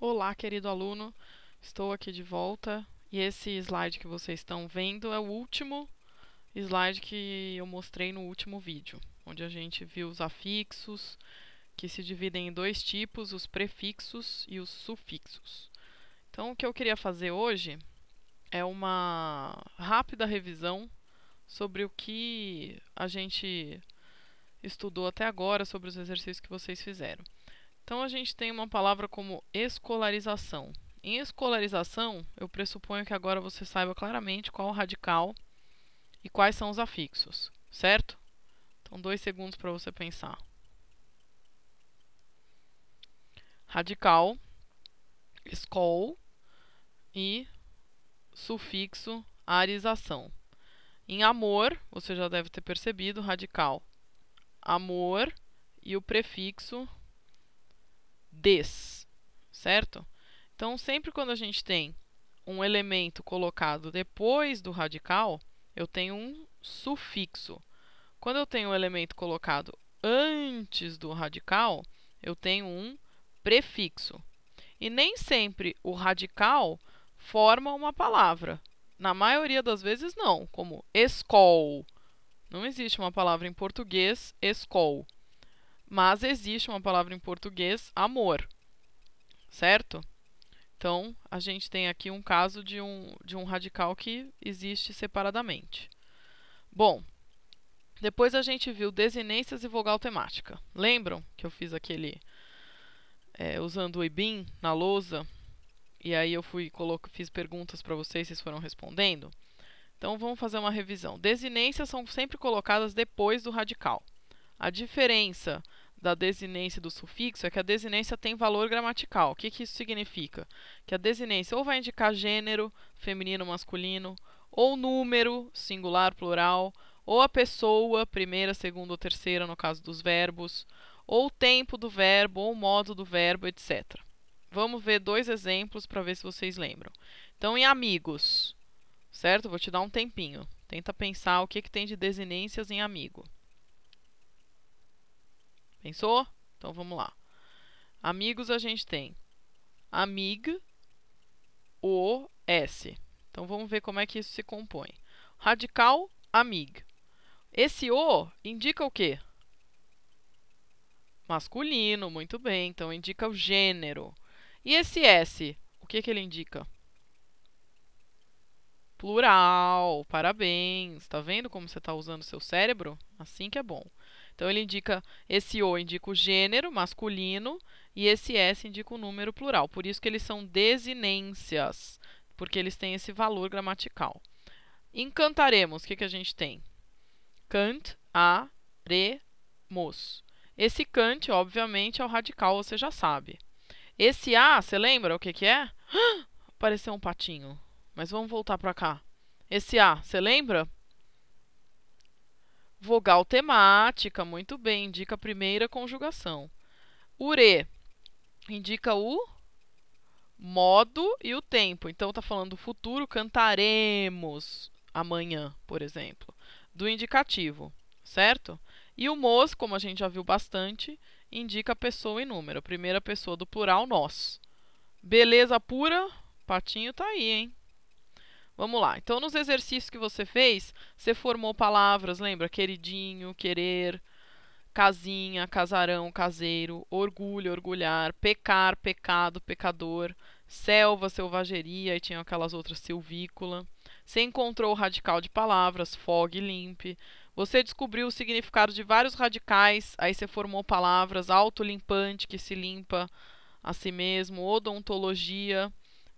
Olá, querido aluno, estou aqui de volta e esse slide que vocês estão vendo é o último slide que eu mostrei no último vídeo, onde a gente viu os afixos, que se dividem em dois tipos, os prefixos e os sufixos. Então, o que eu queria fazer hoje é uma rápida revisão sobre o que a gente estudou até agora, sobre os exercícios que vocês fizeram. Então, a gente tem uma palavra como escolarização. Em escolarização, eu pressuponho que agora você saiba claramente qual o radical e quais são os afixos, certo? Então, 2 segundos para você pensar. Radical, escol e sufixo arização. Em amor, você já deve ter percebido, radical, amor e o prefixo des, certo? Então, sempre quando a gente tem um elemento colocado depois do radical, eu tenho um sufixo. Quando eu tenho um elemento colocado antes do radical, eu tenho um prefixo. E nem sempre o radical forma uma palavra. Na maioria das vezes, não, como escol. Não existe uma palavra em português, escol. Mas existe uma palavra em português, amor. Certo? Então, a gente tem aqui um caso de um radical que existe separadamente. Bom, depois a gente viu desinências e vogal temática. Lembram que eu fiz aquele usando o IBIM na lousa? E aí eu fiz perguntas para vocês foram respondendo? Então, vamos fazer uma revisão. Desinências são sempre colocadas depois do radical. A diferença da desinência e do sufixo é que a desinência tem valor gramatical. O que isso significa? Que a desinência ou vai indicar gênero, feminino, masculino, ou número, singular, plural, ou a pessoa, primeira, segunda ou terceira, no caso dos verbos, ou o tempo do verbo, ou o modo do verbo, etc. Vamos ver 2 exemplos para ver se vocês lembram. Então, em amigos, certo? Vou te dar um tempinho. Tenta pensar o que tem de desinências em amigo. Pensou? Então vamos lá. Amigos a gente tem amig, o, s. Então vamos ver como é que isso se compõe. Radical, amig. Esse o indica o quê? Masculino, muito bem. Então indica o gênero. E esse s, o que ele indica? Plural, parabéns. Está vendo como você está usando o seu cérebro? Assim que é bom. Então, ele indica, esse o indica o gênero masculino e esse s indica o número plural. Por isso que eles são desinências, porque eles têm esse valor gramatical. Em cantaremos, o que a gente tem? Cant, a, re, mos. Esse cante, obviamente, é o radical, você já sabe. Esse a, você lembra o que é? Apareceu um patinho. Mas vamos voltar para cá. Esse a, você lembra? Vogal temática, muito bem, indica a primeira conjugação. O re indica o modo e o tempo. Então, está falando do futuro, cantaremos amanhã, por exemplo. Do indicativo, certo? E o mos, como a gente já viu bastante, indica pessoa e número. Primeira pessoa do plural, nós. Beleza pura? Patinho tá aí, hein? Vamos lá. Então, nos exercícios que você fez, você formou palavras, lembra? Queridinho, querer, casinha, casarão, caseiro, orgulho, orgulhar, pecar, pecado, pecador, selva, selvageria, e tinha aquelas outras, silvícola. Você encontrou o radical de palavras, fog, limpe. Você descobriu o significado de vários radicais, aí você formou palavras, autolimpante, que se limpa a si mesmo, odontologia,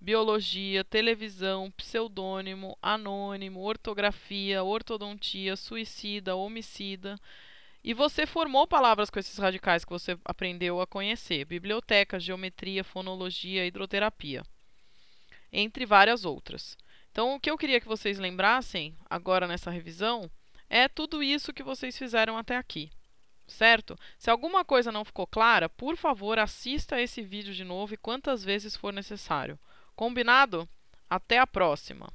biologia, televisão, pseudônimo, anônimo, ortografia, ortodontia, suicida, homicida. E você formou palavras com esses radicais que você aprendeu a conhecer: biblioteca, geometria, fonologia, hidroterapia, entre várias outras. Então, o que eu queria que vocês lembrassem agora nessa revisão é tudo isso que vocês fizeram até aqui. Certo? Se alguma coisa não ficou clara, por favor, assista esse vídeo de novo e quantas vezes for necessário. Combinado? Até a próxima!